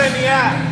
in the air.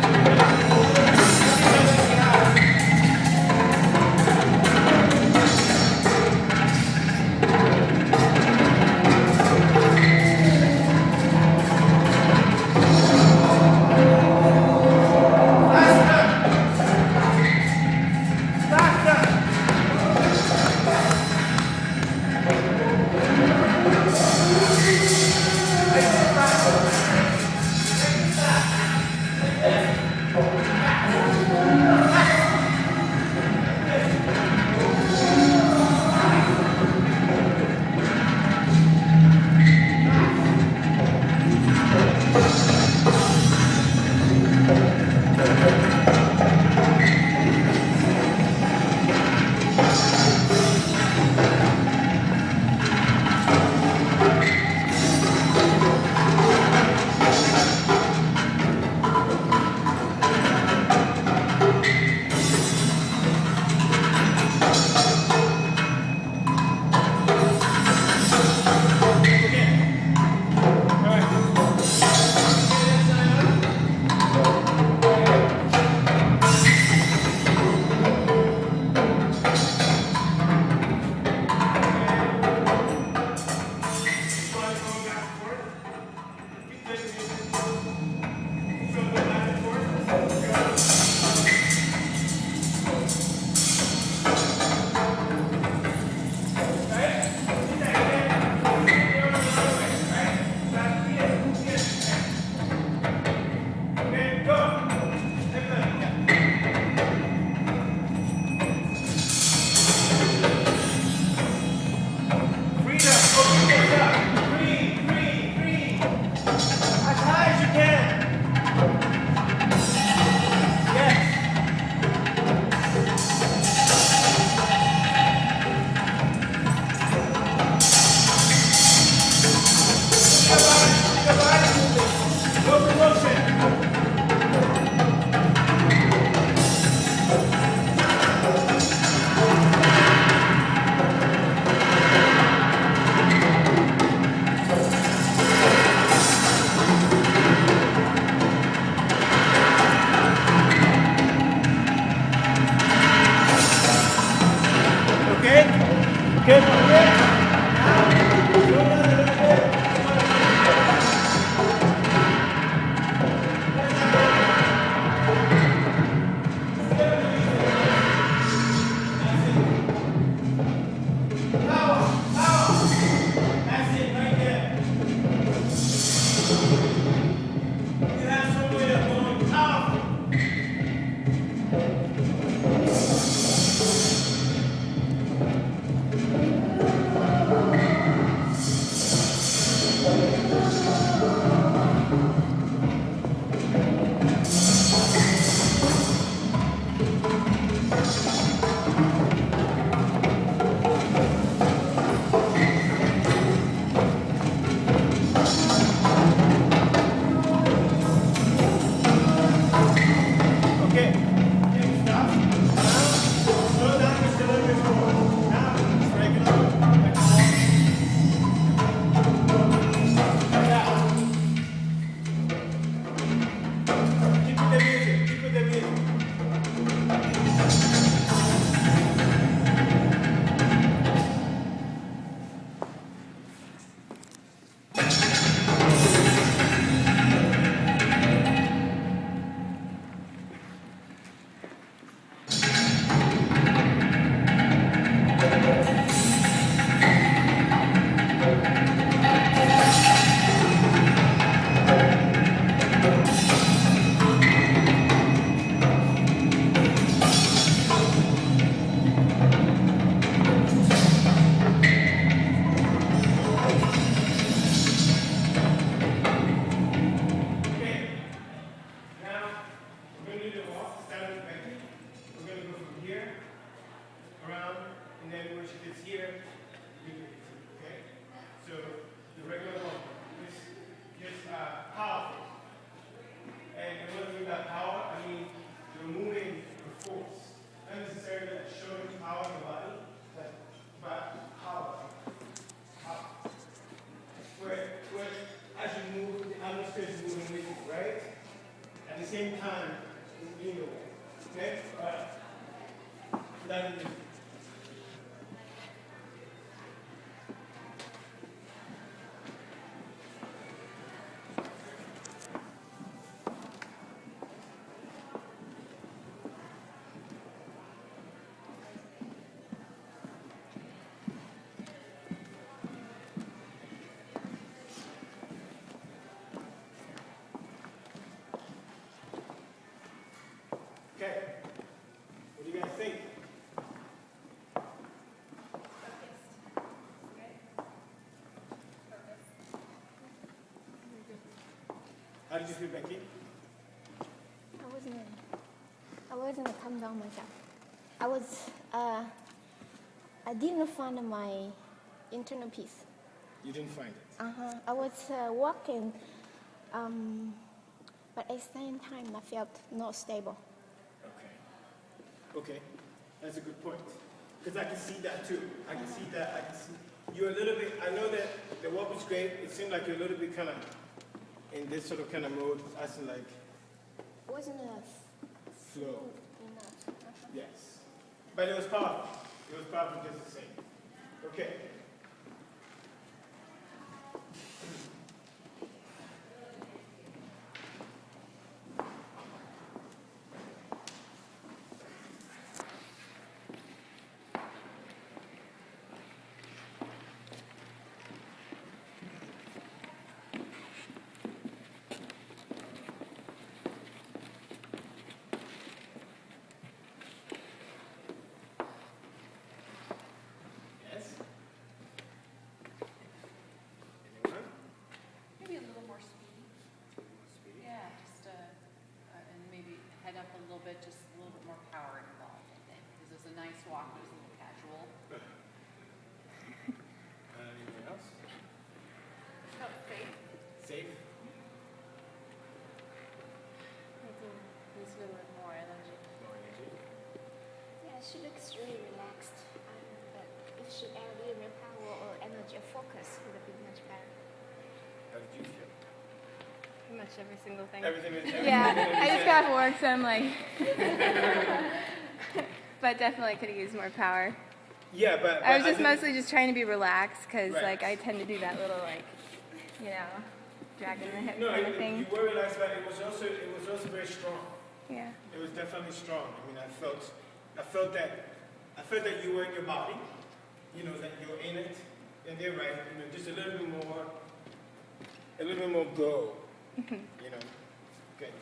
the same time being aware. Okay? All right. That is okay. What do you guys think? How did you feel, Becky? I wasn't calm down myself. I didn't find my internal peace. You didn't find it? I was walking, but at the same time I felt not stable. Okay. Okay. That's a good point. Because I can see that too. I can see that. I can see you're a little bit, I know that the walk was great. It seemed like you're a little bit kind of in this sort of kind of mode, as in like Wasn't flow. enough. Yes. But it was powerful. It was powerful just the same. Okay. Yes? Anyone? Maybe a little more speedy. Speedy? Yeah, just and maybe head up a little bit, just a little bit more power involved, I think. Because it was a nice walk, it was a little casual. Anyone else? Felt safe. Safe? Needs a little bit more energy. More energy? Yeah, she looks really relaxed. But if she add a little more power or energy or focus, it would be much better. How did you feel? Pretty much every single thing. Everything is Yeah, I just got off work, so I'm like. But definitely could have used more power. Yeah, but I was just think- mostly just trying to be relaxed because, Right. like, I tend to do that little, like, you know, dragging the hip No, kind of thing. you were relaxed, but it was also very strong. Yeah. It was definitely strong. I mean, I felt that you were in your body. You know that you're in it, and they're right. You know, just a little bit more go. You know, okay.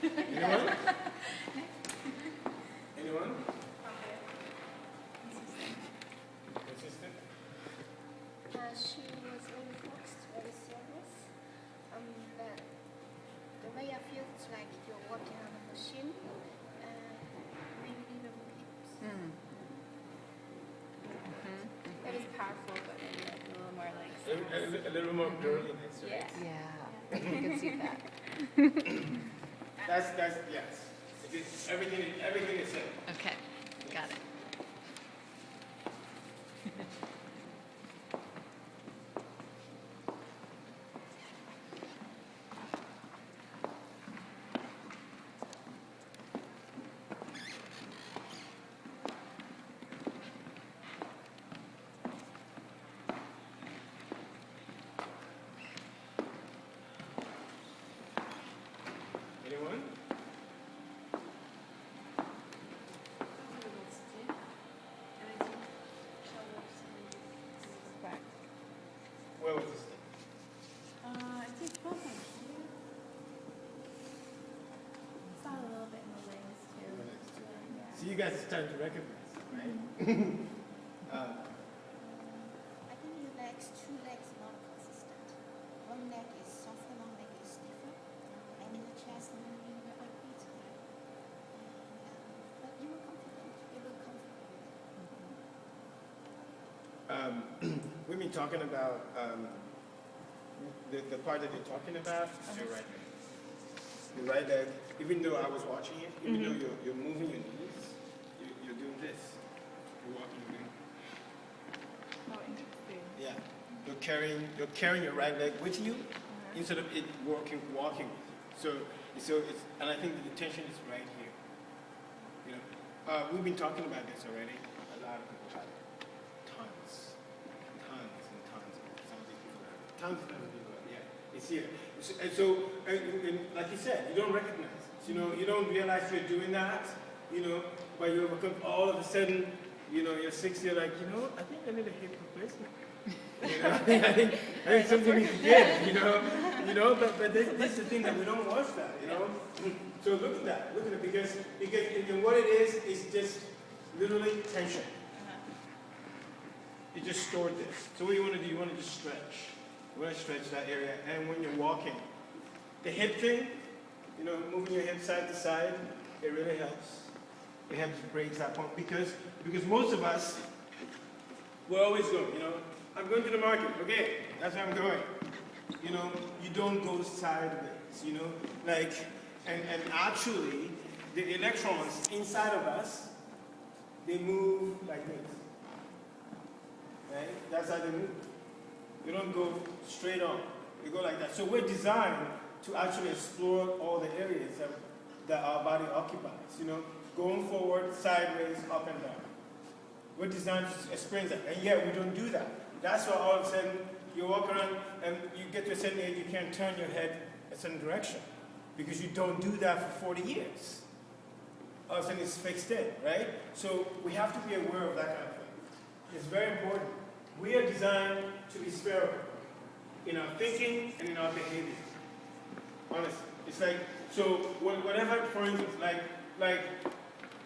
Anyone? Anyone? Consistent? She was very focused, very serious. But the way I feel is like you're working on a machine, maybe little hips. It was powerful, but maybe like a little more like. A little more girliness, right? Yeah. Yeah, you can see that. That's yes. Everything is said. Okay, got it. Anyone? Where was this thing? I think both are here. Saw a little bit in the legs too. So you guys are starting to recognize it, right? I think your legs, two legs not consistent. One leg is softer, one leg is stiffer. And your chest moving a bit. But you were confident. we've been talking about the part that you're talking about is your right leg. Your right leg, even though I was watching it, even though you're moving your knees, you're doing this. You're walking your leg. Oh, interesting. Yeah. You're carrying your right leg with you instead of it walking. So it's, and I think the tension is right here. You know, we've been talking about this already. A lot of people have it. Tons of people have it. Yeah, it's here. And so, and like you said, you don't recognize it. You know, you don't realize you're doing that. You know, but you all of a sudden, you know, you're 60. You're like, you know, I think I need a hip replacement. You know, I think something needs to give. You know, but this is the thing that we don't watch that. You know, so look at that, because what it is just literally tension. You just stored there. So what you want to do, you want to just stretch. You want to stretch that area, and when you're walking, the hip thing, you know, moving your hip side to side, it really helps. It helps break that point because most of us, we're always going, you know, I'm going to the market, okay, that's where I'm going. You know, you don't go sideways, you know, like, and actually, the electrons inside of us, they move like this, right? That's how they move. You don't go straight on, you go like that. So we're designed to actually explore all the areas that our body occupies, you know, going forward, sideways, up and down. We're designed to experience that, and yet we don't do that. That's why all of a sudden you walk around and you get to a certain age, you can't turn your head a certain direction because you don't do that for 40 years. All of a sudden it's fixed in, right? So we have to be aware of that kind of thing. It's very important. We are designed to be spherical in our thinking and in our behavior. Honestly, it's like, so whatever, for instance, like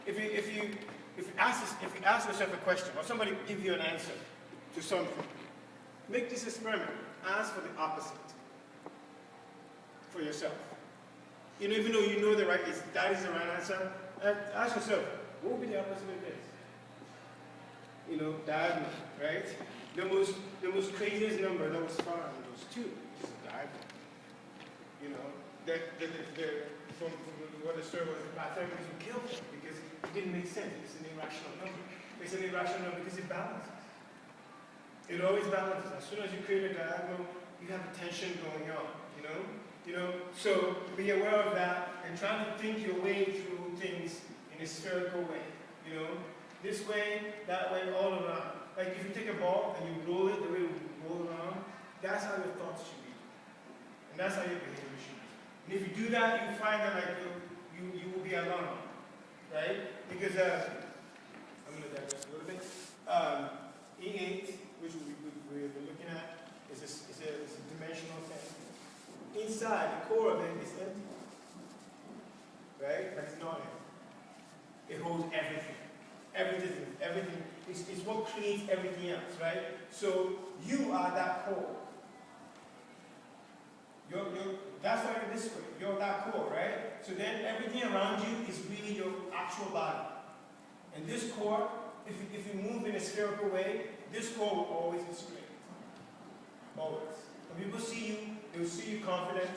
if you ask yourself a question or somebody gives you an answer to something, make this experiment. Ask for the opposite for yourself. You know, even though you know that is the right answer, ask yourself, what would be the opposite of this? You know, diagonal, right? The most craziest number that was found was 2, which is a diagonal. You know, from what the story was, the Pythagoreans would kill him because it didn't make sense. It's an irrational number. It's an irrational number because it balances. It always balances. As soon as you create a diagonal, you have a tension going on. You know. So be aware of that and try to think your way through things in a spherical way. You know, this way, that way, all around. Like if you take a ball and you roll it the way you roll around, that's how your thoughts should be. And that's how your behavior should be. And if you do that, you find that like you will be alone. Right? Because I'm going to digress a little bit. E8, which we've been looking at, is a dimensional thing. Inside, the core of it is empty. Right? But it's not empty. It holds everything. Everything is what creates everything else, right? So you are that core. That's why you're this way. You're that core, right? So then everything around you is really your actual body. And this core, if you move in a spherical way, this core will always be straight. Always. When people see you, they will see you confident.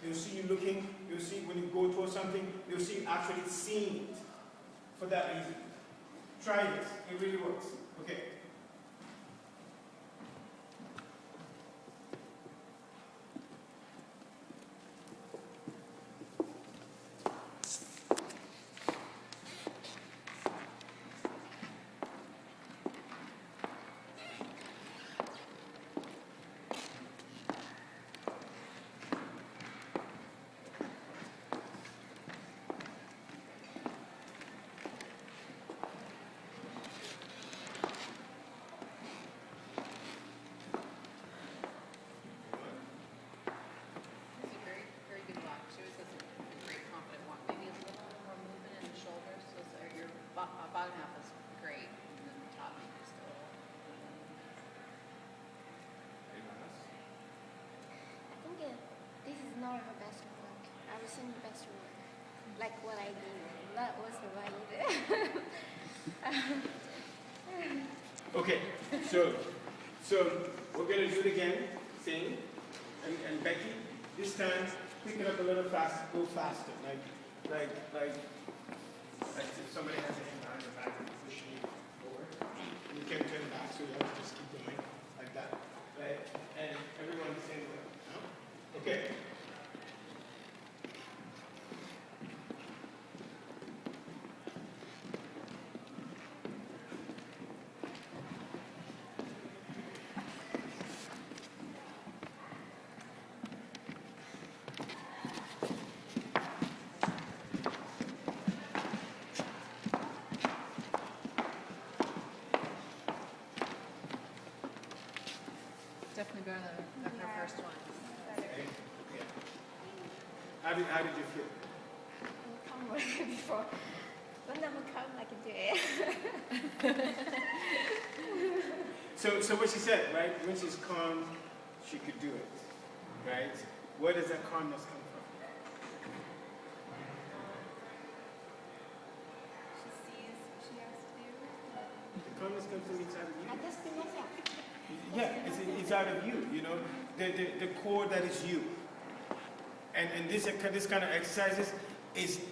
They will see you looking. They will see when you go towards something, they will see you actually seeing it. For that reason. Try this. It really works. Okay. Bottom half is great, and then the top is still. I think this is not her best work. I was in the best work. Like what I did. That was the right. Okay, So we're going to do it again, same. And Becky, this time, pick it up a little faster, go faster. Like if somebody has a hand behind your back and pushing you forward, you can turn back, so you have to just keep going like that. Right? And everyone the same way. No? Okay. Definitely better than her first one. Okay. Yeah. How did you feel? Come before. When I'm calm, I can do it. So what she said, right? When she's calm, she could do it, right? Where does that calmness come from? She sees what she has to do. The calmness comes from inside of I you. just be myself. Yeah, it's out of you, you know, the core that is you. And this kind of exercises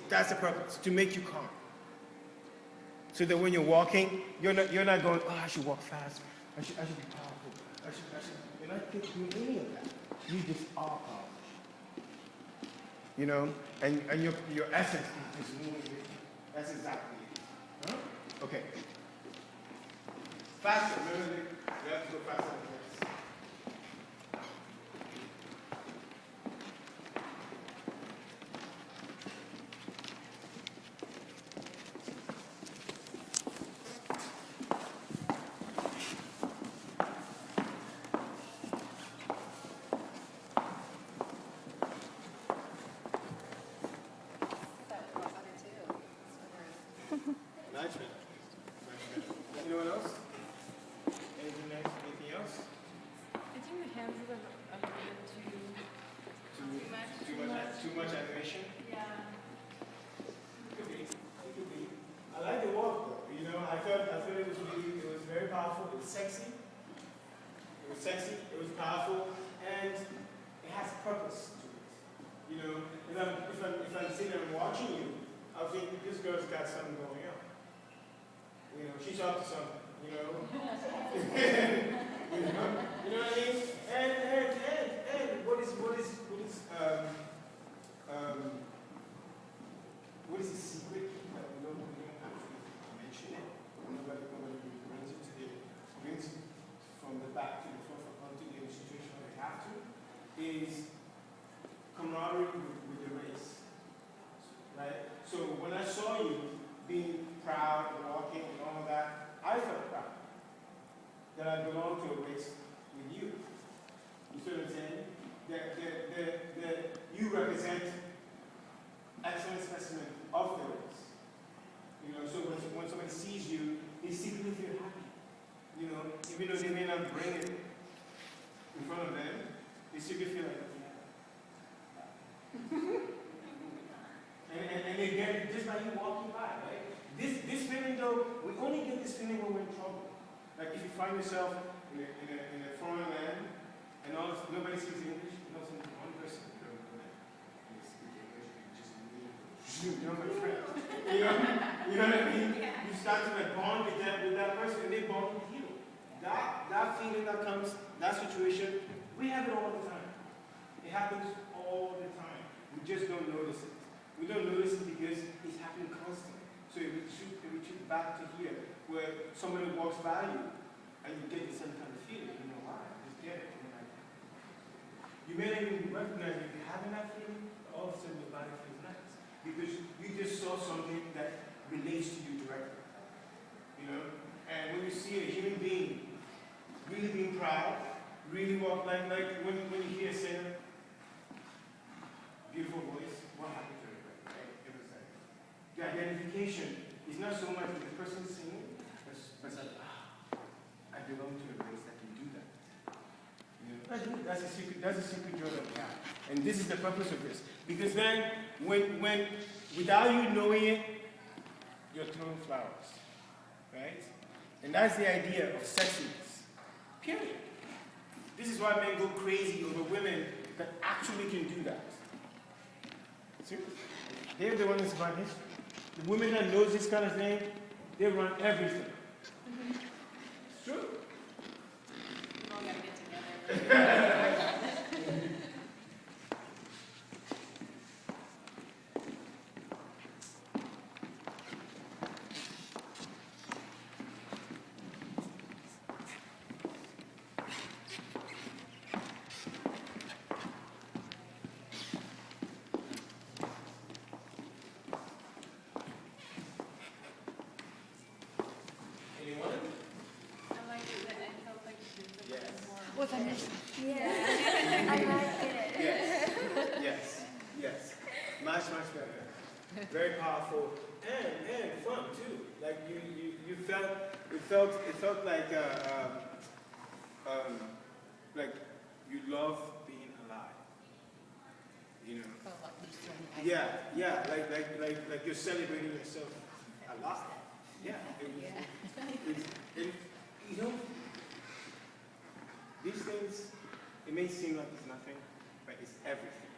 that's the purpose, to make you calm. So that when you're walking, you're not going, oh, I should walk fast. I should be powerful. You're not doing any of that. You just are calm. You know, and your essence is just moving with you. That's exactly it. Huh? Okay. Faster, remember, you have to go faster than this. Nice, man. Anyone else? Anything else? I think the hands are a little Too much animation? Yeah. It could be. I like the walk though. You know, I thought it was very powerful. It was sexy. It was powerful, and it has purpose to it. You know, if I'm sitting and watching you, I'll think this girl's got something going on. You know, she's up to something. You know. You know what I mean? And what is the secret that we don't actually mention it? Nobody brings it from the back to the forefront to the situation where they have to, is camaraderie with the race. Right? So when I saw you being proud and walking and all of that, I felt proud that I belong to a race with you. You see what I'm saying? That you represent excellent specimen of the race. You know, so when somebody sees you, they secretly feel happy. You know, even though they may not bring it in front of them, they secretly feel like, and they get it just by you walking by, right? This feeling though, we only get this feeling when we're in trouble. Like if you find yourself in a foreign land and nobody speaks English, you know, one person you don't know that you speak English, you know my friend. You know what I mean? You start to like bond with that person and they bond with you. That feeling that comes, that situation, we have it all the time. It happens all the time. We just don't notice it. We don't notice it because it's happening constantly. So if we shoot back to here, where somebody walks by you, and you get the same kind of feeling, you know why? Just get it. You may not even recognize if you're having that feeling, all of a sudden your body feels nice. Because you just saw something that relates to you directly. You know? And when you see a human being really being proud, really walk like when you hear a singer, beautiful voice, what happened to it, right? It was like, the identification is not so much with the person singing, but it's like, I belong to a race that can do that. You know? That's a secret joy that we have. And this is the purpose of this. Because then, when without you knowing it, you're throwing flowers. Right? And that's the idea of sexiness. Period. This is why men go crazy over women that actually can do that. Seriously. They're the ones that run history. The women that knows this kind of thing, they run everything. It's true. We all gotta get together. Anyone? I like it, that I felt like it Yes. was more. Yeah, I like it. Yes. Yes. Yes. Much better. Very powerful and fun too. Like you felt like you love being alive. You know. Felt like there's so many Yeah. Like you're celebrating yourself a lot. Yeah. You know, these things, it may seem like it's nothing, but it's everything.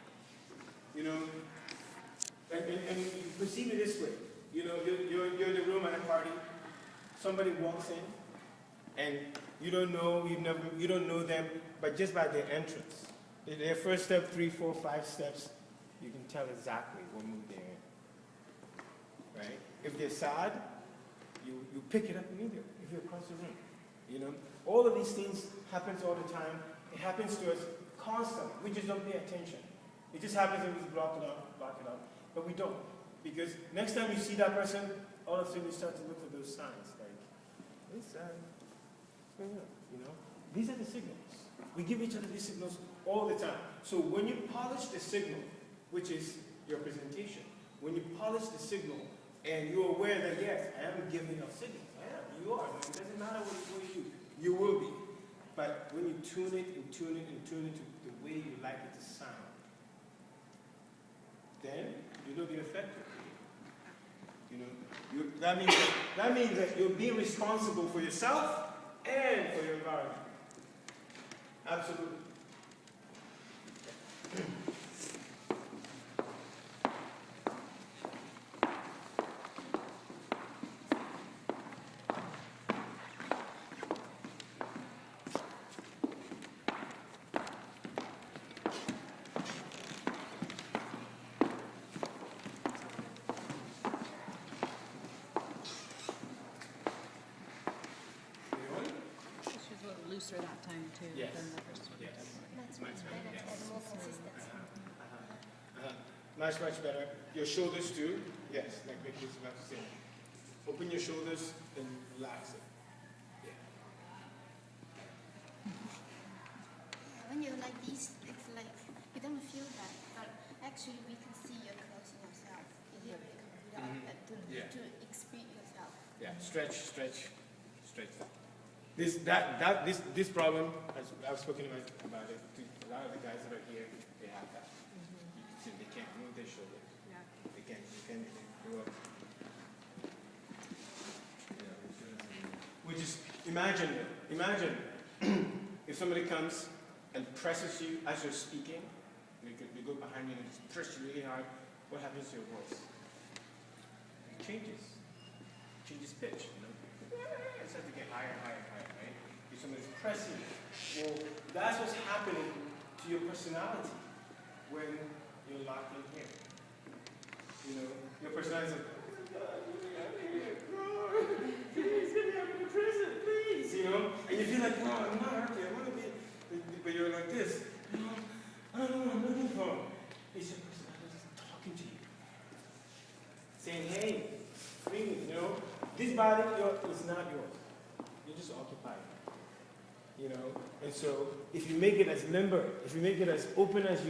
You know, and you perceive it this way. You know, you're in the room at a party, somebody walks in, and you don't know them, but just by their entrance, their first step, 3, 4, 5 steps, you can tell exactly what mood they're in. Right? If they're sad, you pick it up immediately if you're across the room. You know, all of these things happens all the time. It happens to us constantly. We just don't pay attention. It just happens and we just block it out. But we don't. Because next time you see that person, all of a sudden you start to look for those signs. Like, what's going on? You know? These are the signals. We give each other these signals all the time. So when you polish the signal, which is your presentation, when you polish the signal and you're aware that, yes, I am giving off signals. I am. You are. It doesn't matter what you do. You will be. But when you tune it to the way you like it to sound, then you know the effect of it. You know, that means that you're being responsible for yourself and for your environment. Absolutely. Looser that time too Yes. than the first one. Yes. Much better and more consistent. Much better. Your shoulders too. Yes, like Vicky was about to say. Open your shoulders and relax it. Yeah. When you're like this, it's like you don't feel that, but actually we can see you're closing yourself. You hear it without to experience yourself. Yeah. Stretch. This problem, I've spoken about it. A lot of the guys that are here, they have that. You can see they can't move their shoulders. Yeah. They can't do it. Which is, imagine if somebody comes and presses you as you're speaking, they go behind you and just press you really hard, what happens to your voice? It changes pitch, you know? It starts to get higher, right? If somebody's pressing you, well, that's what's happening to your personality when you're locked in here. You know, your personality is like, please get me out of the prison, please, you know? And you feel like, no, I'm not happy, I want to be, but you're like this, no, I don't know what I'm looking for. It's your personality talking to you. Saying, hey, free me, you know? This body is not yours. You're just occupied. You know? And so if you make it as limber, if you make it as open as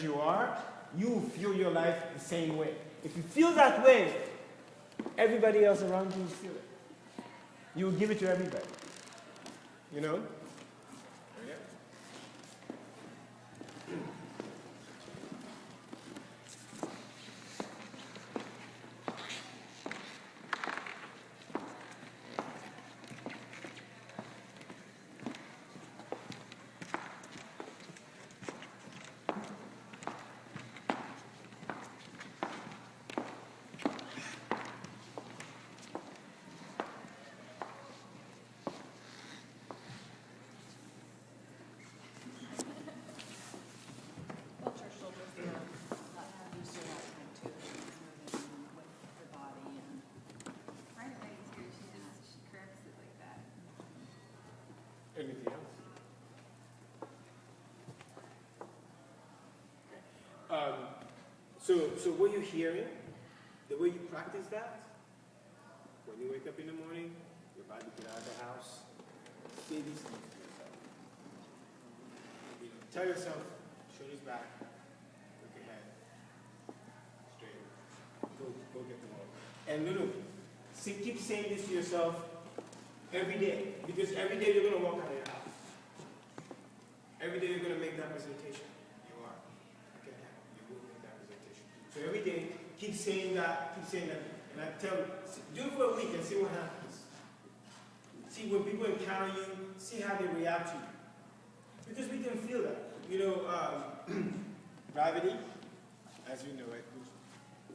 you are, you will feel your life the same way. If you feel that way, everybody else around you will feel it. You will give it to everybody. You know? Yeah. So what you're hearing, the way you practice that, when you wake up in the morning, you're about to get out of the house, say these things to yourself. You know, tell yourself, shoulders back, look ahead, straight, go get the ball. And keep saying this to yourself every day, because every day you're going to walk out of your house. Every day you're going to make that presentation. You are. Okay, you will make that presentation. So every day, keep saying that, and I tell you, do it for a week and see what happens. See, when people encounter you, see how they react to you. Because we can feel that. You know, gravity, as you know it,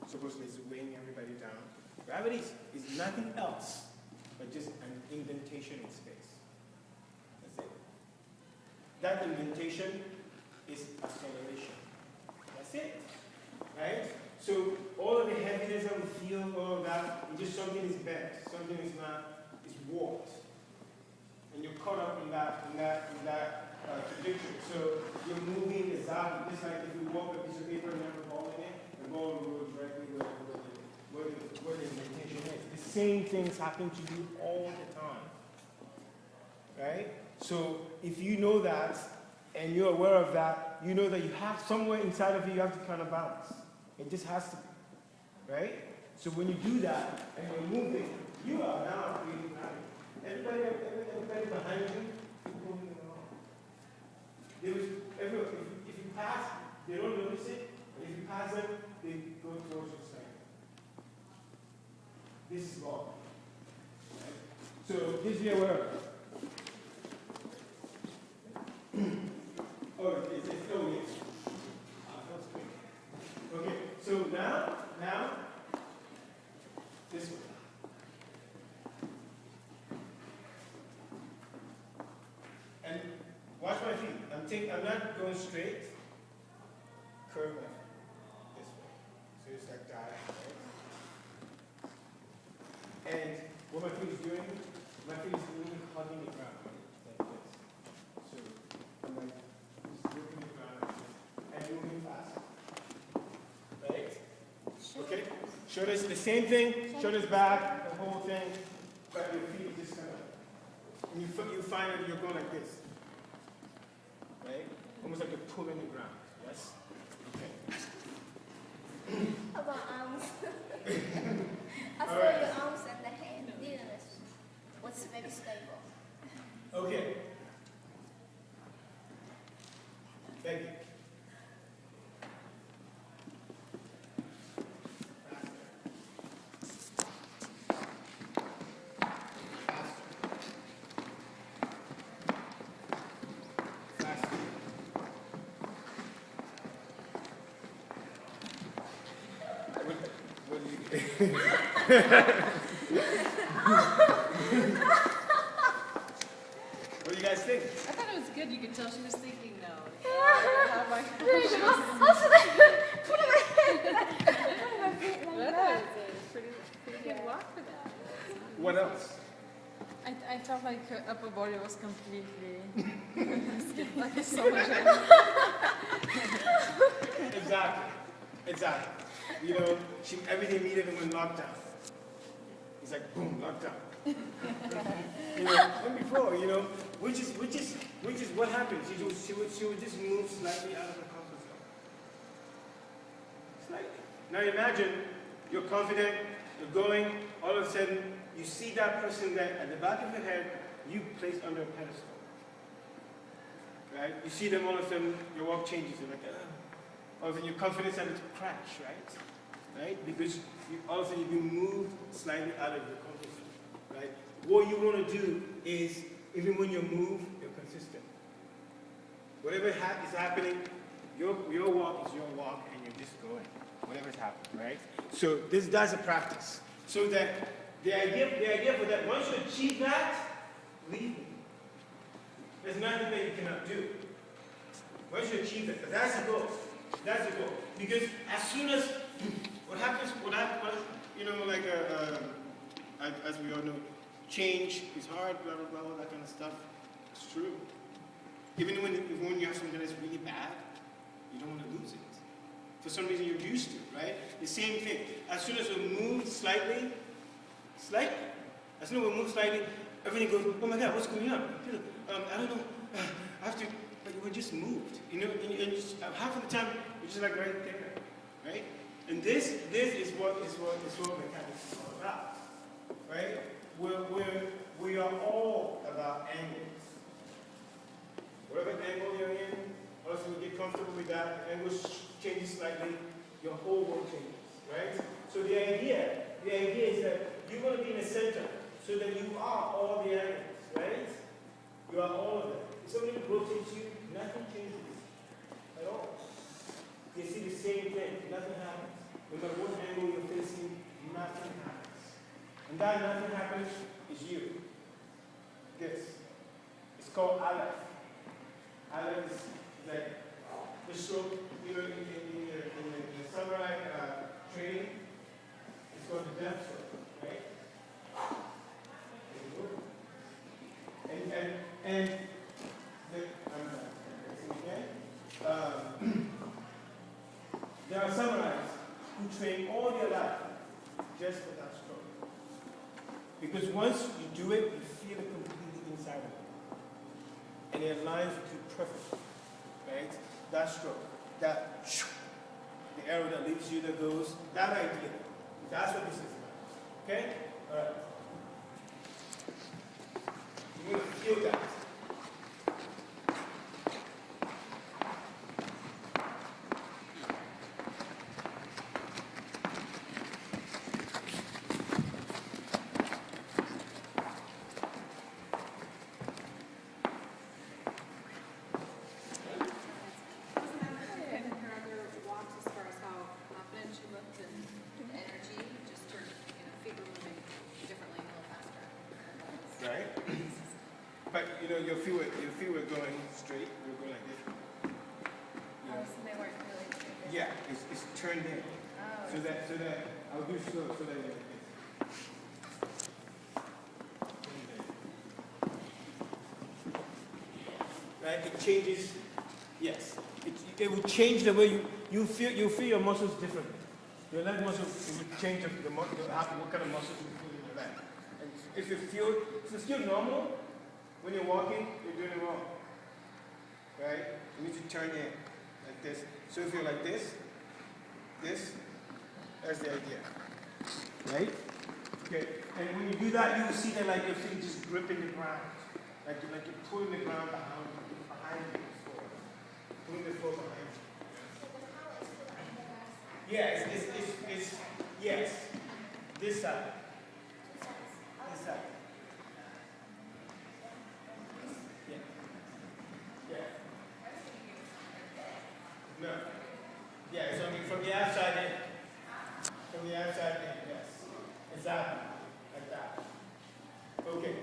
supposedly is weighing everybody down. Gravity is nothing else but just an indentation in space. That's it. That indentation is acceleration. That's it. Right? So all of the heaviness that we feel, all of that, it's just something is bent, something is not, is warped. And you're caught up in that trajectory. So you're moving exactly, just like if you walk a piece of paper and have a ball in it, the ball will go directly where the indentation is. The same things happen to you all the time. Right? So if you know that, and you're aware of that, you know that you have somewhere inside of you have to kind of balance. It just has to be. Right? So when you do that, and you're moving, you are now creating value. Everybody behind you is moving along. If you pass, they don't notice it. And if you pass them, they go towards your side. This is law. Right? So just be aware of it. Oh, it's still yes. That's great. Okay, so now, this one. And watch my feet. I'm not going straight. Curve my feet this way. So it's like that, right? And what my feet is doing, my feet is really hugging the ground like this. So I'm like just gripping the ground like this and moving fast. Right? Okay? Shoulders the same thing, shoulders back, the whole thing, but your feet just kind of, and you find that you're going like this. Right? Almost like you're pulling the ground. Yes? Okay. How about arms? I feel Alright. your arms and the hand. Yes. What's very stable? Okay. Thank you. What do you guys think? I thought it was good. You could tell she was thinking though. That was a pretty good walk for that. What else? I felt like her upper body was completely like a soldier. Exactly. You know, everything needed him in lockdown. It's like boom, lockdown. You know, and before, you know, which is what happens. She would just move slightly out of her comfort zone. Slightly. Now imagine you're confident, you're going, all of a sudden you see that person that at the back of your head you place under a pedestal. Right? You see them all of a sudden, your walk changes. You're like, all of a sudden your confidence started to crash, right? Because all of a sudden you've been moved slightly out of your comfort zone, right? What you want to do is, even when you move, you're consistent. Whatever is happening, your walk is your walk, and you're just going. Whatever's happening, right? So that's a practice. So that the idea for that, once you achieve that, leave me. There's nothing that you cannot do. Once you achieve that, but that's the goal. That's the goal. Because as soon as what happens, you know, like as we all know, change is hard, blah blah blah, all that kind of stuff. It's true. Even when you have something that's really bad, you don't want to lose it. for some reason you're used to, right? The same thing. As soon as we move slightly, as soon as we move slightly, everything goes, oh my God, what's going on? I don't know, I have to, but we just moved, you know, and just, half of the time, we're just like right there, right? And this is what mechanics is all about, right? We are all about angles. Whatever angle you're in, once you get comfortable with that, the angle changes slightly, your whole world changes, right? So the idea is that you're going to be in the center, so that you are all the angles, right? You are all of them. If somebody rotates you, nothing changes at all. You see the same thing, nothing happens. No matter what angle you're facing, nothing happens. And that nothing happens is you. This. It's called Aleph. Aleph is like the stroke, you know, in the samurai training, it's called the death stroke, right? And there are samurais who train all their life just for that stroke. Because once you do it, you feel it completely inside of you. And it aligns with you perfectly, right? That stroke, that the arrow that leaves you, that goes, that idea. That's what this is about. Okay? All right. You're going to feel that. Your feet were going straight. You were going like this. You know? So they weren't really too Yeah, it's turned in. Oh, So that I'll do slow so that you're like this. Right? It changes. Yes. It will change the way you feel your muscles differently. Your leg muscles, it will change what kind of muscles you feel in your leg. And if you feel normal, when you're walking, you're doing it wrong. Right? You need to turn in like this. So if you're like this, that's the idea. Right? Okay. And when you do that, you will see that like your feet just gripping the ground. Like you're pulling the ground behind you. Pulling the floor behind you. Yeah, it's yes. This side. This side. No. Yeah, so I mean from the outside in. From the outside in, yes. Exactly. Like that. Okay.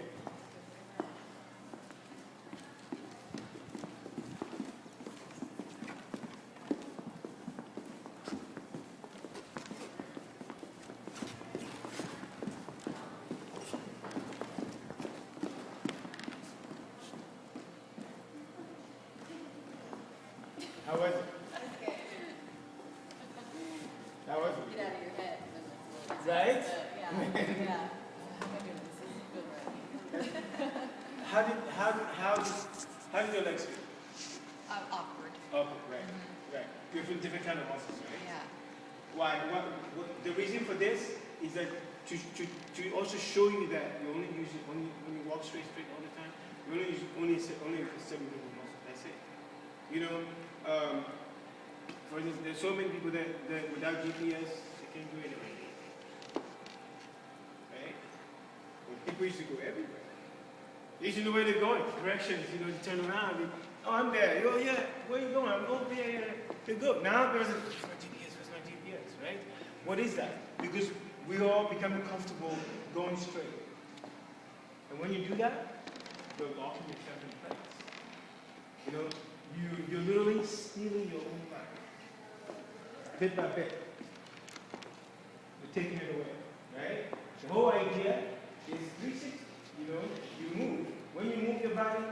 How was it? How was it? Get out of your head. Right? Yeah. Oh my goodness, this is good, right? How did your legs feel? Awkward. Okay, right. Different kind of muscles, right? Yeah. Why? What the reason for this is that to also show you that you only use it when you walk straight all the time. You only use only 7 different muscles. That's it. You know, for instance, there's so many people that without GPS they can't do anything. Right? Well, people used to go everywhere. They used to know where they're going, directions. You know, to turn around. Oh, I'm there. Oh yeah, where you going? I'm over there. They go. Now there's where's my GPS? Right? What is that? Because we all become comfortable going straight. And when you do that, you're locking yourself in place. You know, you're literally stealing your own life. Bit by bit. You're taking it away. Right? The whole idea is 360. You know, you move. When you move your body,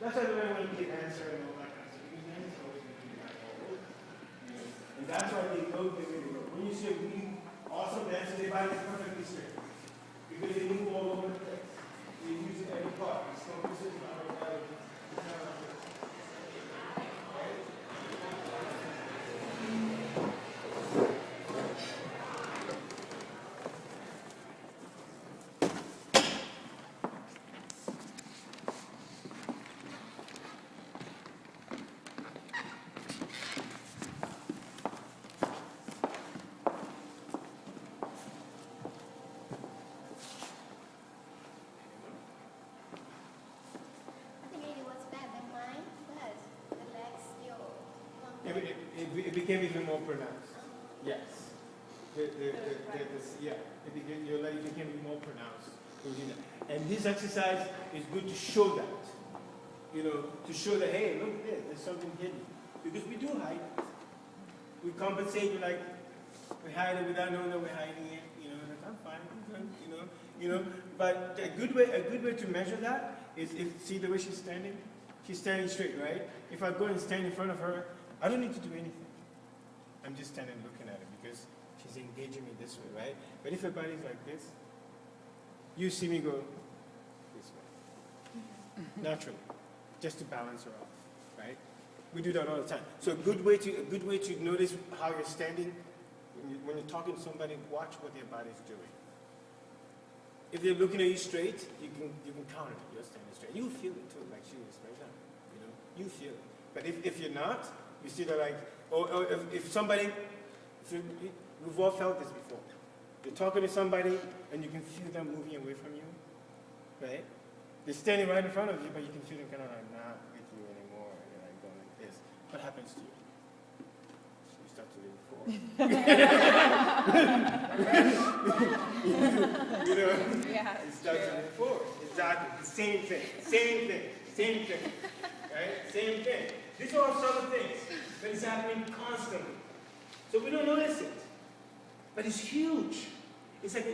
that's why when you get answer and all that kind of stuff. Because the answer always going to be like all over. You know? And that's why they know the way they go. When you see a really awesome dancer, their body is perfectly straight. Because they move all over the place. They use it every part. It's not precision, not like that. It's not like this. Right? I think it was better than mine, but the legs still long. It became even more pronounced. Yes. Yeah, your leg became even more pronounced. And this exercise is good to show that. You know, to show that, hey, look at this, there's something hidden. Because we do hide it. We compensate, we hide it without knowing that we're hiding it. You know, like, I'm fine, I'm good, you know. But a good way to measure that is see the way she's standing? She's standing straight, right? If I go and stand in front of her, I don't need to do anything. I'm just standing looking at her because she's engaging me this way, right? But if her body's like this, you see me go this way. Naturally. Just to balance her off, right? We do that all the time. So a good way to notice how you're standing, when you're talking to somebody, watch what their body's doing. If they're looking at you straight, you can count it. You're standing straight. You feel it too, like she is right now. You know, you feel it. But if you're not, you see that we've all felt this before. You're talking to somebody and you can feel them moving away from you, right? They're standing right in front of you, but you can feel them kind of like not with you anymore, and they're like going like this. What happens to you? You start to lean forward. you know? Yeah, You start to lean forward. Exactly. The same thing. Right? Same thing. These are all subtle things, but it's happening constantly. So we don't notice it. But it's huge. It's like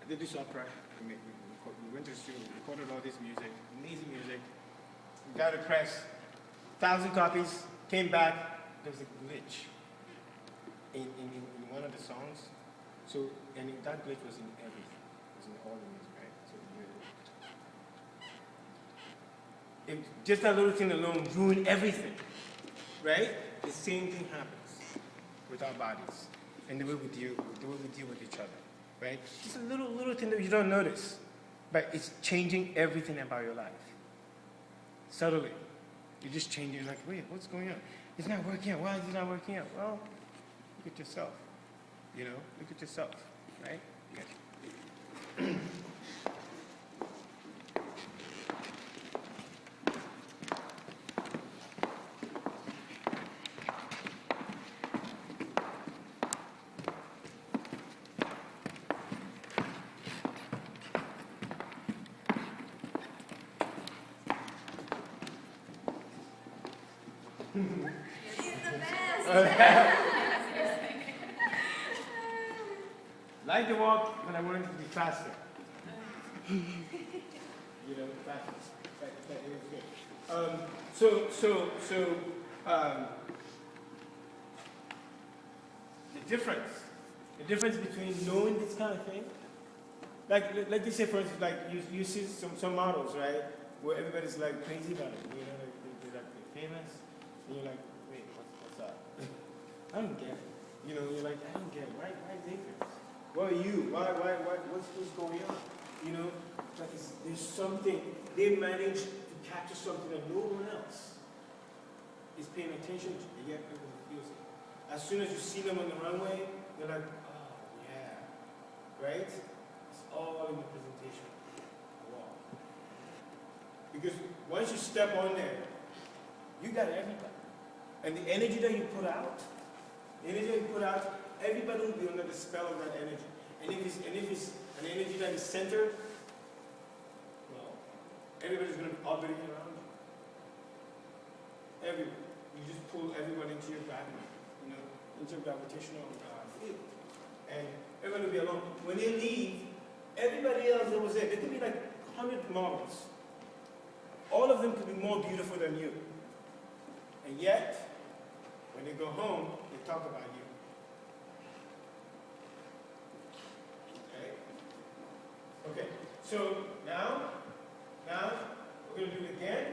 I did this opera. We went to the studio, we recorded all this music, amazing music. We got it pressed, 1,000 copies, came back, there was a glitch in one of the songs. So, and that glitch was in everything. It was in all the music, right? So, just that little thing alone ruined everything, right? The same thing happens with our bodies and the way we deal with each other. Right? Just a little thing that you don't notice, but it's changing everything about your life. Subtly. You're just changing, like, wait, what's going on? It's not working out. Why is it not working out? Well, look at yourself. You know, look at yourself, right? Yeah. Like the walk, but I wanted it to be faster. You know, faster. That is good. The difference between knowing this kind of thing, like you say, for instance, like you see some models, right, where everybody's like crazy about it. You know, they're famous, and you're like, wait, what's up? I don't get it. You know, you're like, I don't get it. Why is they famous? Why are you? What's going on? You know, like there's something, they manage to capture something that no one else is paying attention to, and yet everyone feels it. As soon as you see them on the runway, they're like, oh yeah, right? It's all in the presentation. Wow. Because once you step on there, you got everybody. And the energy that you put out, everybody will be under the spell of that energy. And if it's an energy that is centered, well, everybody's going to be orbiting around you. Everyone. You just pull everyone into your gravity, you know, into your gravitational field. And everyone will be alone. When they leave, everybody else that was there, there could be like 100 models. All of them could be more beautiful than you. And yet, when they go home, they talk about you. Okay, so now we're going to do it again,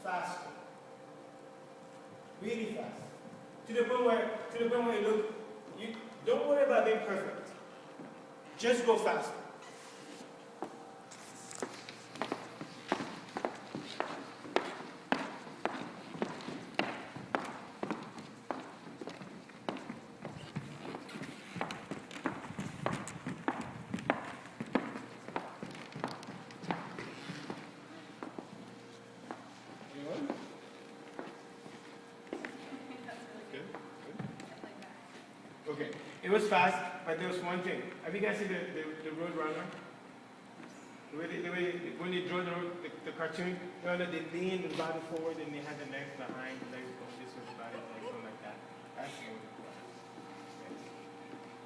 faster, really fast, to the point where you look, you don't worry about being perfect, just go faster. Okay, it was fast, but there was one thing. Have you guys seen the Road Runner? The way when they draw the cartoon, you know, they lean the body forward and they have the legs behind, the legs going this way, the body going like that. That's the way it was.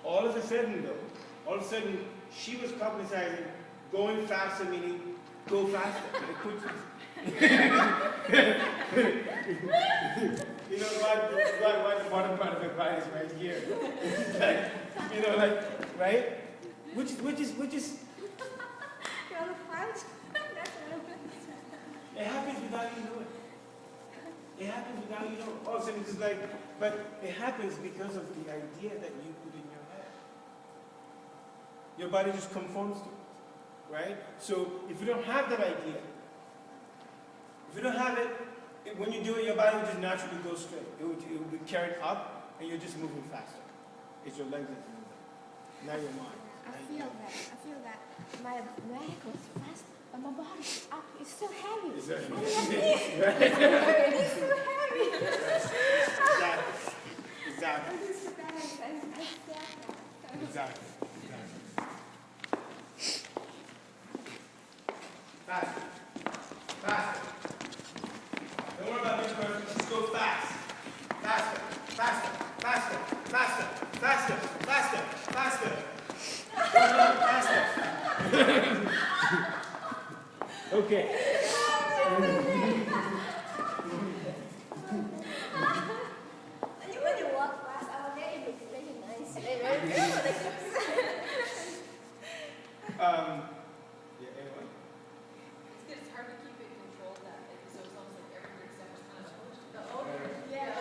All of a sudden, she was publicizing going faster, meaning go faster. You know why the bottom part of the body is right here? Like, you know, like, right? Which is. You're on a fight. It happens without you knowing. It happens without you knowing. All of a sudden, it's just like, but it happens because of the idea that you put in your head. Your body just conforms to it, right? So if you don't have that idea, if you don't have it, when you do it, your body will just naturally go straight. It will be carried up, and you're just moving faster. It's your legs that's moving. Now your mind. I feel that my leg goes fast, but my body's up. It's so heavy. Exactly. It's so heavy. Exactly. I just balance. I feel that. Exactly. Faster. Faster. Don't worry about being perfect. Just go fast. Faster. Faster. Faster. Faster. Faster. Faster. Faster. Faster. Okay. When you walk fast, I will get you really nice. Yeah, anyone? It's hard to keep it controlled that way, so it's almost like every step is kind of Yeah.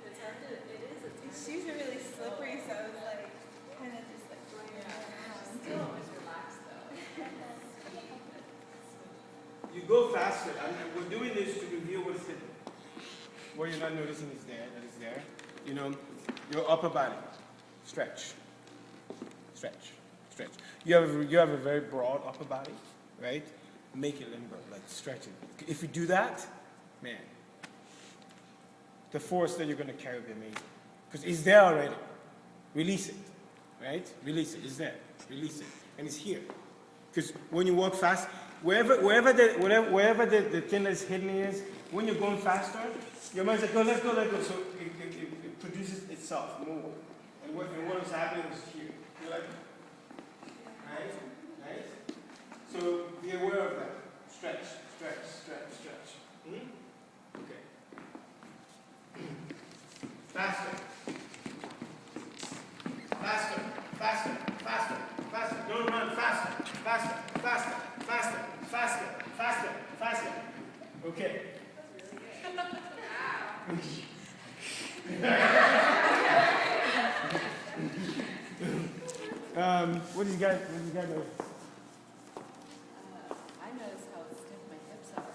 it's hard to, it's Shoes are really slippery, so it's like kind of just like going around. still always relaxed though. You go faster. We're doing this to reveal what is hidden. What you're not noticing is there, that is there. You know, your upper body. Stretch. Stretch. Stretch. You have a very broad upper body, right? Make it limber, like stretch it. If you do that, man, the force that you're going to carry will be amazing. Because it's there already. Release it, right? Release it. It's there. Release it. And it's here. Because when you walk fast, wherever the thing that's hidden is, when you're going faster, your mind's like, go, let's go. So it produces itself more. And what is happening is here. You're like, nice. So be aware of that. Stretch. Okay. Faster. Don't run. Faster. Okay. What does you guys know? I notice how stiff my hips are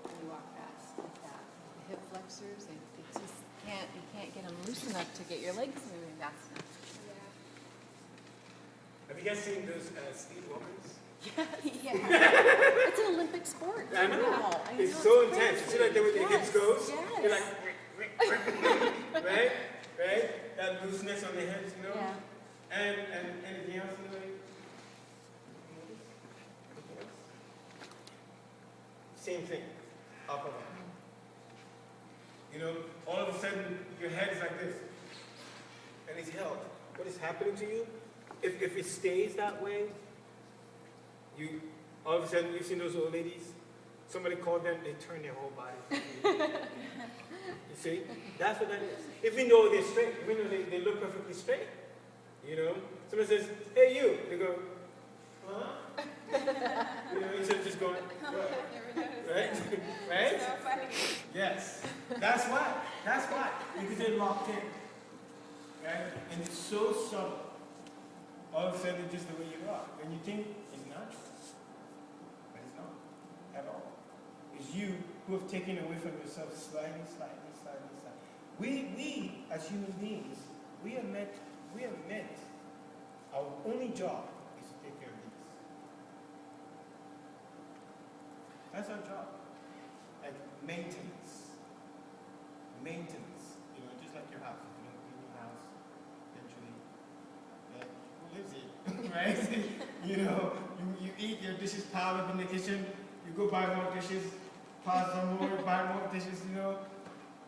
when you walk fast like that. The hip flexors, and it just you can't get them loose enough to get your legs moving fast enough. Have you guys seen those speed walkers? Yeah. It's an Olympic sport. I know. Wow. It's so intense. You see like the way the hips goes? Yes. You're like, right? That looseness on the hips, you know? Yeah. And anything else in the way? Same thing. Upper body. You know, all of a sudden your head is like this. And it's held. What is happening to you? If it stays that way, all of a sudden you've seen those old ladies. somebody called them, they turn their whole body. You see? That's what that is. Even though they're straight, even though they look perfectly straight. You know? Somebody says, hey you, they go, huh? You know, instead of just going, right? Right? Yes. That's why. That's why. Because they're locked in. Right? And it's so subtle. All of a sudden, just the way you are. And you think it's natural. But it's not. At all. It's you who have taken away from yourself slightly. We as human beings, we are meant, our only job is to take care of these. That's our job. Like maintenance. Maintenance. You know, just like your house. If you don't clean your house, eventually, who lives it? Right? You know, you eat, your dishes piled up in the kitchen, you go buy more dishes, pile some more, buy more dishes, you know.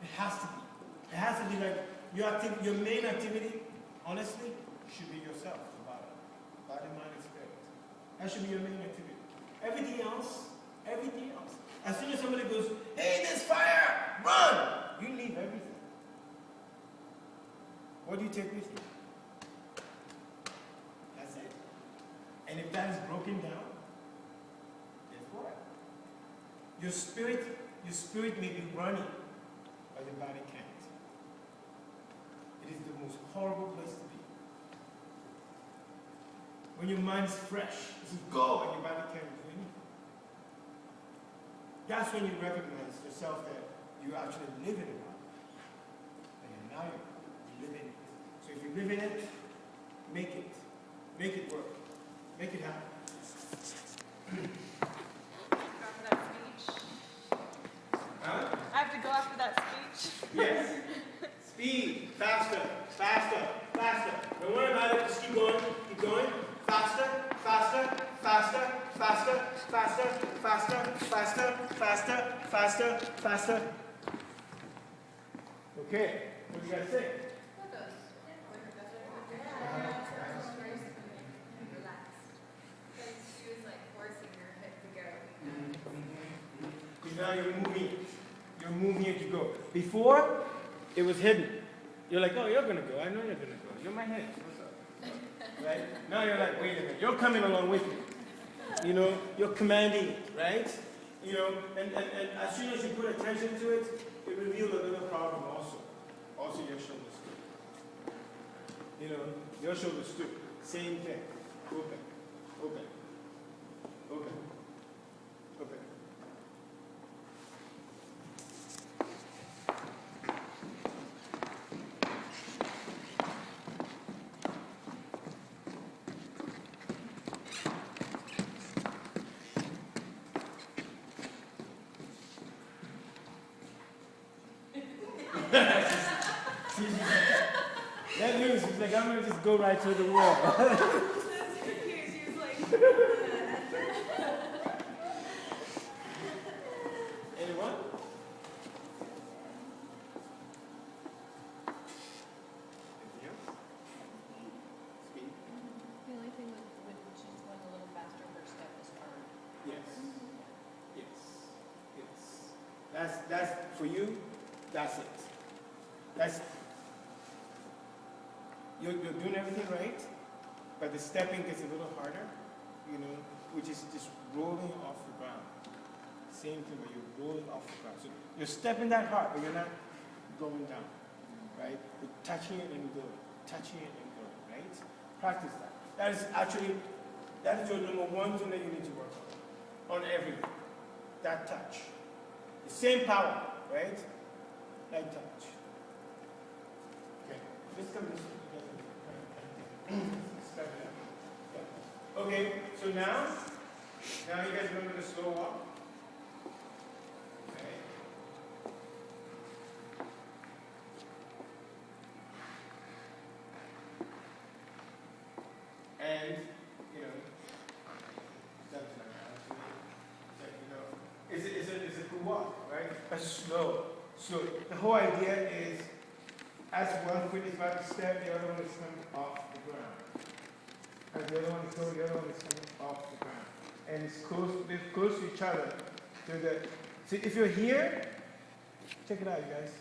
It has to be. It has to be like your main activity, honestly, should be yourself, the body. Body, mind, and spirit. That should be your main activity. Everything else. As soon as somebody goes, hey, there's fire, run! You leave everything. What do you take with you? That's it. And if that is broken down, guess what? Your spirit may be running, but your body can't. It is the most horrible place to be. When your mind is fresh, it says go, and your body can't do anything. That's when you recognize yourself that you actually live in it. And now you live in it. So if you live in it, make it. Make it work. Make it happen. After that speech. Huh? I have to go after that speech. Yes. Speed. Faster. Don't worry about it. Just keep going. Faster. Okay. What do you guys say? Because now you're moving it to go. Before, it was hidden. You're like, oh, you're going to go. I know you're going to go. You're my head. What's up? Right? Now you're like, wait a minute. You're coming along with me. You know, you're commanding it, right? You know, and as soon as you put attention to it, it reveals a little problem also. Also your shoulders too. You know, your shoulders too. Same thing. Open. That means she's like, I'm going to just go right through the wall. Anyone? Anything else? Speed? The only thing with she's going a little faster, her step is hard. Yes. That's for you. That's it. You're doing everything right, but the stepping gets a little harder, you know, which is just rolling off the ground. Same thing, but you're rolling off the ground. So you're stepping that hard, but you're not going down, right? You're touching it and going, right? Practice that. That is your number one thing that you need to work on everything. That touch. The same power, right? Light touch. Okay, let's come this way. Okay, so now you guys remember the slow walk? Okay. And, you know, it's a good walk, right? But slow. So the whole idea is, as one foot is about to step, the other one is coming off the ground. As the other one is going, the other one is coming off the ground. And it's close to each other, to the, see if you're here, check it out you guys.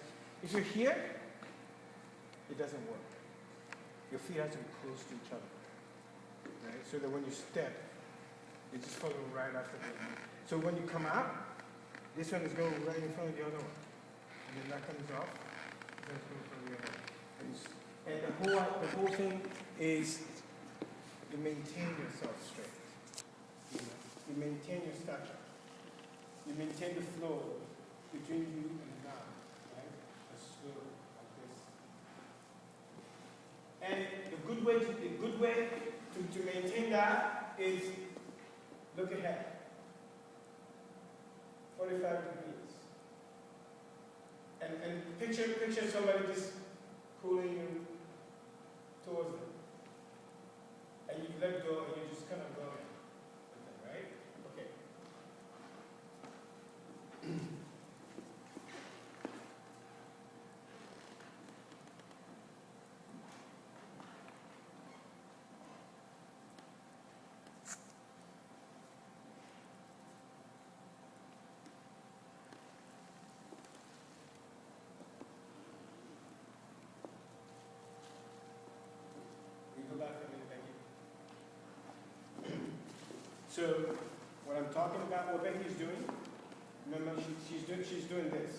If you're here, it doesn't work. Your feet have to be close to each other. Right? So that when you step, you just follow right after the other. So when you come out, this one is going right in front of the other one. And then that comes off, this one's going in front of the other one. And the whole thing is you maintain yourself straight. You maintain your stature. You maintain the flow between you and the ground, right? A slow like this. And the good way to maintain that is look ahead. 45 degrees. And picture somebody just pulling you towards them. And you let go and you just kind of go in with them, right? Okay. Go back a minute, Becky. So, what I'm talking about, what Becky is doing, remember, she's doing this.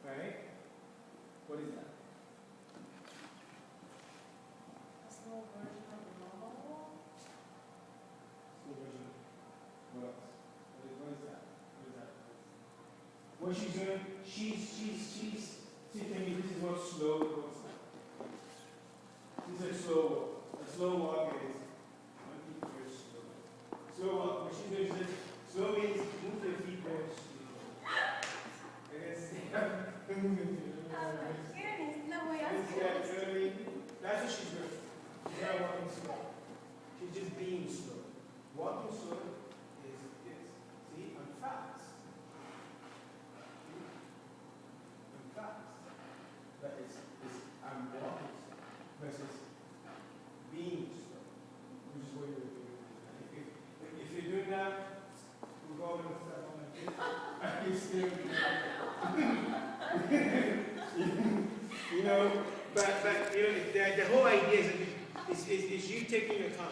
Right? What is that? A small version of the normal. Slow version. What else? What is that? What is that? What she's doing, she's thinking this is what slow looks like. This is a slow walk. A slow walk is one feet very slow. Slow walk, what she's doing is this. Slow means move your feet very slowly. And it's moving. That's what she's doing. She's not walking slow. She's just being slow. Walking slow is this. See, I'm fast. I'm fast. But it's I'm walking slow versus being slow, which is what you're doing. If you're doing that, we'll go over and step on it. You still you know, but you know, the whole idea is you taking your time.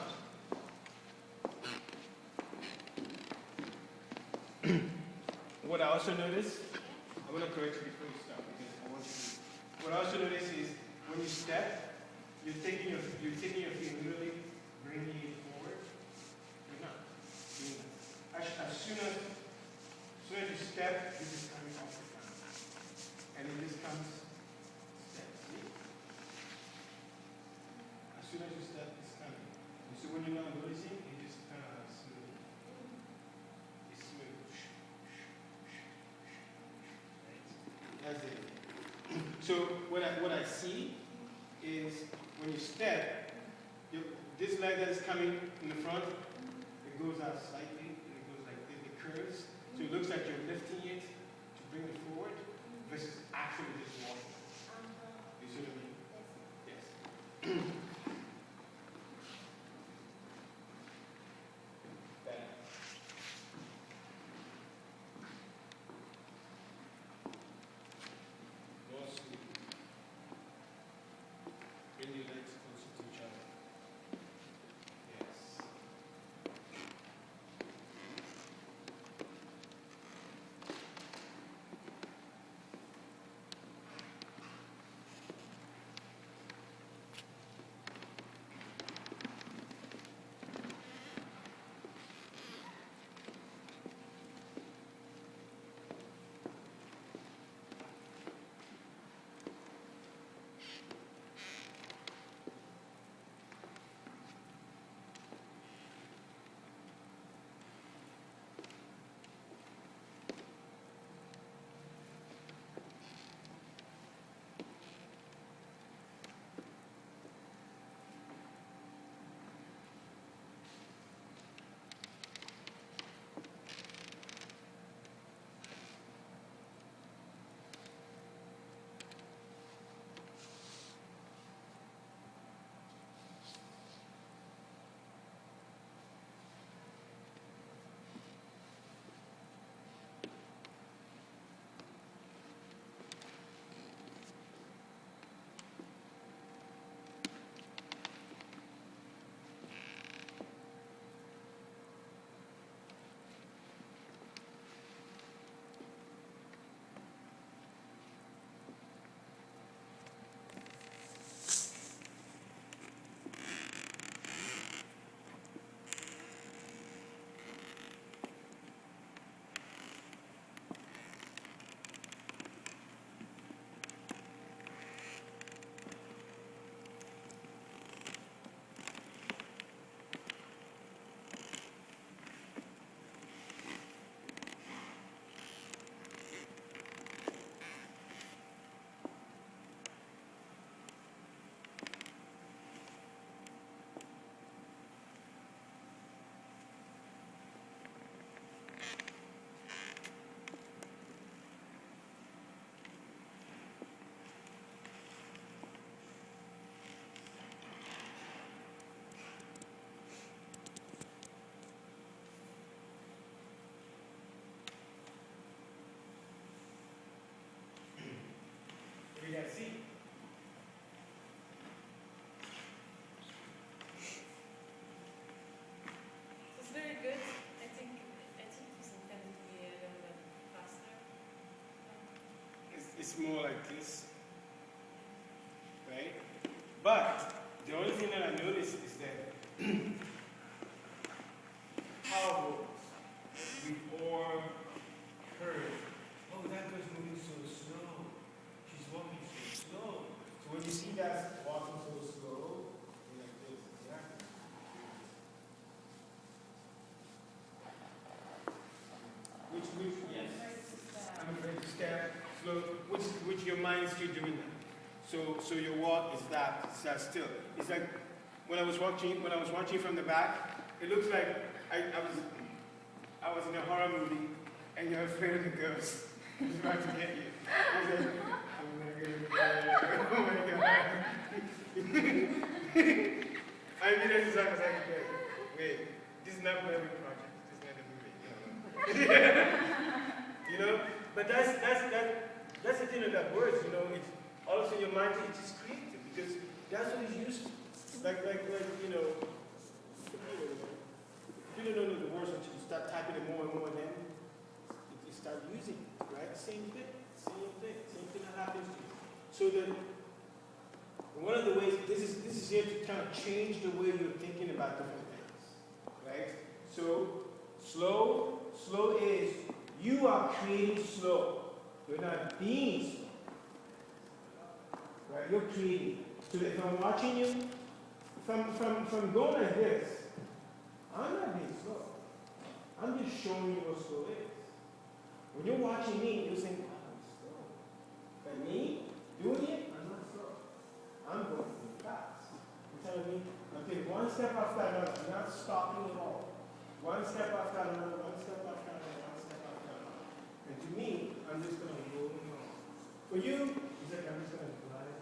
What I also notice, I'm going to correct you before you start because I want you to. What I also notice is when you step, you're taking your feet and really bringing it forward. You're not doing that. As soon as you step, this is coming off the ground. And it just comes step. See? As soon as you step, it's coming. And so when you're not noticing, it just kind of smooth. It's smooth. That's it. So what I see is when you step, this leg that is coming in the front, it goes out slightly, and it goes like this, it curves. So it looks like you're lifting it to bring it forward versus actually just walking. You see what I mean? Yes. Better. More sleep. Bring your legs closer to each other. Yes. it's more like this, right? But the only thing that I noticed is that how we've all heard, oh, that girl's moving so slow. She's walking so slow. So when you see that walking so slow, you're like this, exactly. Yes. I'm afraid to step slow, which your mind is still doing that. So your walk is that still. It's like when I was watching from the back, it looks like I was in a horror movie and you're afraid of the ghost. It's about to get you. I was like, oh my god. I mean, that's exactly like, wait, this is not my project. This is not a movie. You know? But that's the thing of that words, you know, it's all of a sudden your mind is just creative because that's what it's used to. Like you know, you don't know the words until you start typing it more and more, and then you start using it, right? Same thing that happens to you. So one of the ways this is here to kind of change the way you're thinking about different things, right? So slow is you are creating slow. You're not being slow. Right? You're creating. So if I'm watching you, if I'm going like this, I'm not being slow. I'm just showing you what slow is. When you're watching me, you're saying, oh, I'm slow. But me, doing it, I'm not slow. I'm going really fast. You're telling me, I'm taking one step after another. I'm not stopping at all. One step after another, one step after another, one step after another. And to me, I'm just going to go on. For you, it's like I'm just going to glide.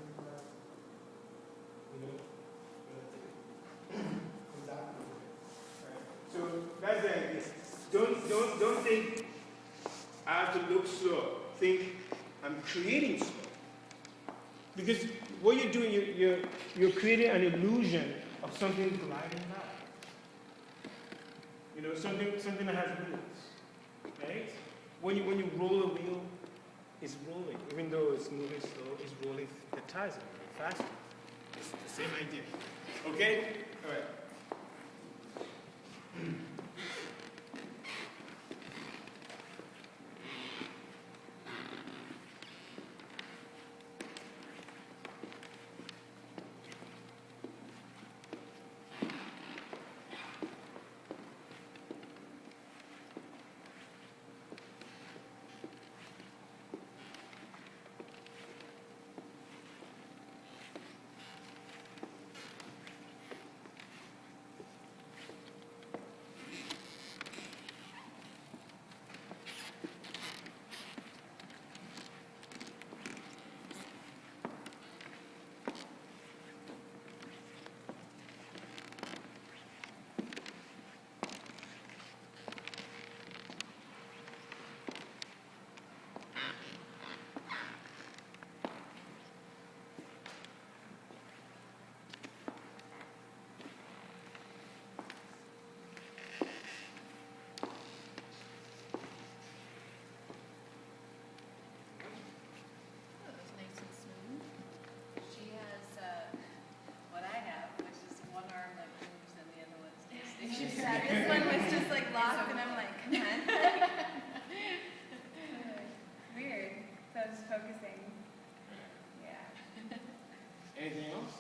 You know? Exactly. Right. So that's the idea. Don't think I have to look slow. Think I'm creating slow. Because what you're doing, you're creating an illusion of something gliding by. You know, something that has wheels, right? When you roll a wheel, it's rolling. Even though it's moving slow, it's rolling. The tires are moving faster. It's the same idea. Okay? All right. That was nice and smooth. She has what I have, which is one arm that moves and the other one stays stationary. Yeah, this one was just like locked, and I'm like, come on. Weird. So I was focusing. Yeah. Anything else?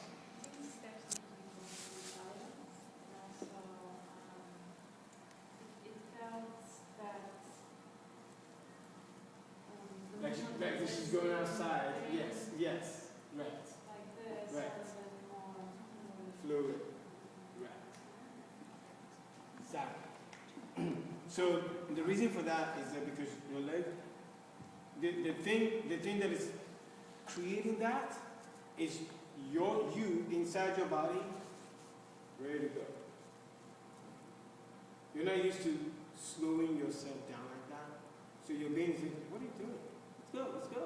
Like this is going outside. Yes. Right. Right. Fluid. Right. Exactly. So the reason for that is that because your leg, the thing that is creating that is you inside your body ready to go. You're not used to slowing yourself down like that. So your brain is thinking, what are you doing? Let's go.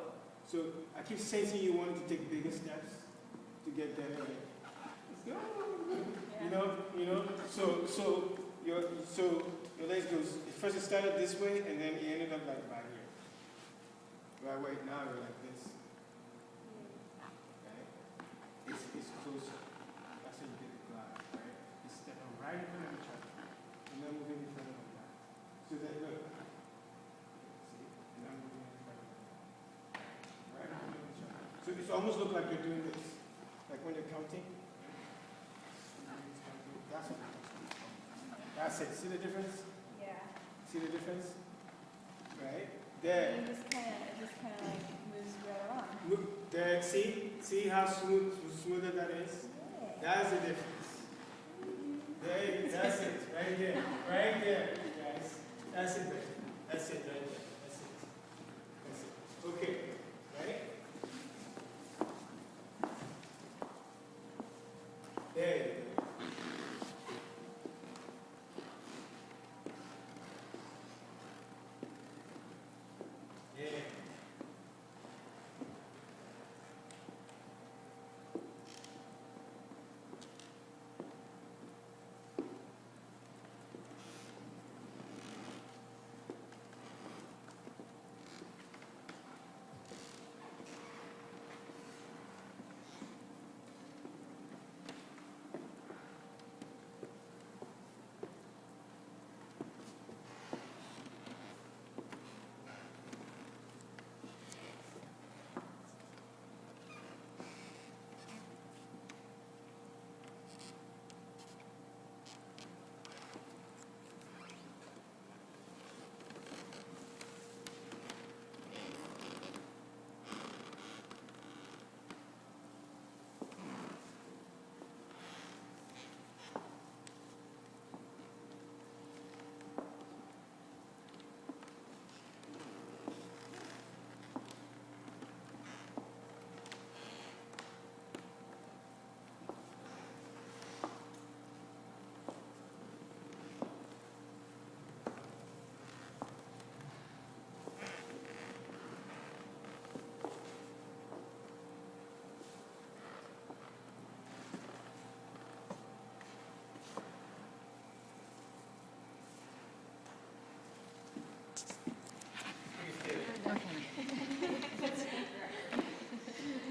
So I keep sensing you wanting to take bigger steps to get there. Let's go. Yeah. You know. So your legs goes. First it started this way, and then it ended up like right here. Right. Wait. Now you're like this. almost look like you're doing this, like when you're counting. That's it. See the difference? Yeah. See the difference? Right? And There. it just kind of like moves right along. Look, there. See how smoother that is? Yeah. That's the difference. There, that's it. Right there. Right there, guys. That's it there. That's it right there. That's it. That's it. Okay. Right? There you go. Yeah.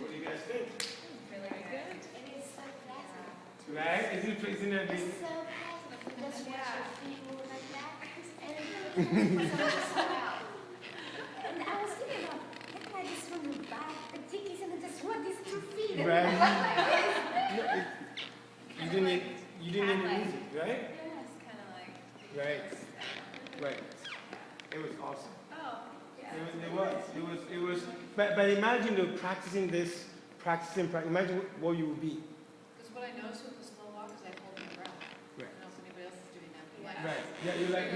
What do you guys think? Really good. It is so pleasant. Right? Isn't it It's so pleasant. Just watch your feet move like that. And so out. And I was thinking about, maybe I just want to buy the tickets and then just run these 2 feet. And Right. like, No, you didn't need the music, right? Yeah, it's kind of like. Right. Right. It was awesome. Oh, yeah. It was. But imagine though, practicing. Imagine what you would be. Because what I noticed with the slow walk is I hold my breath. Right. I don't know if anybody else is doing that. But like, Right. Yeah. You're like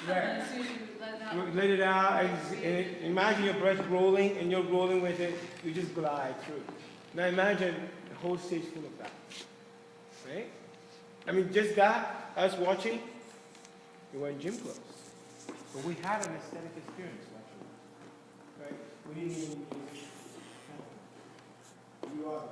right. as soon as you let it out. You let it out, and imagine your breath rolling, and you're rolling with it. You just glide through. Now imagine the whole stage full of that. Right? I mean, just that, us watching, we were in gym clothes. But we had an aesthetic experience watching. Right? We didn't even. You are.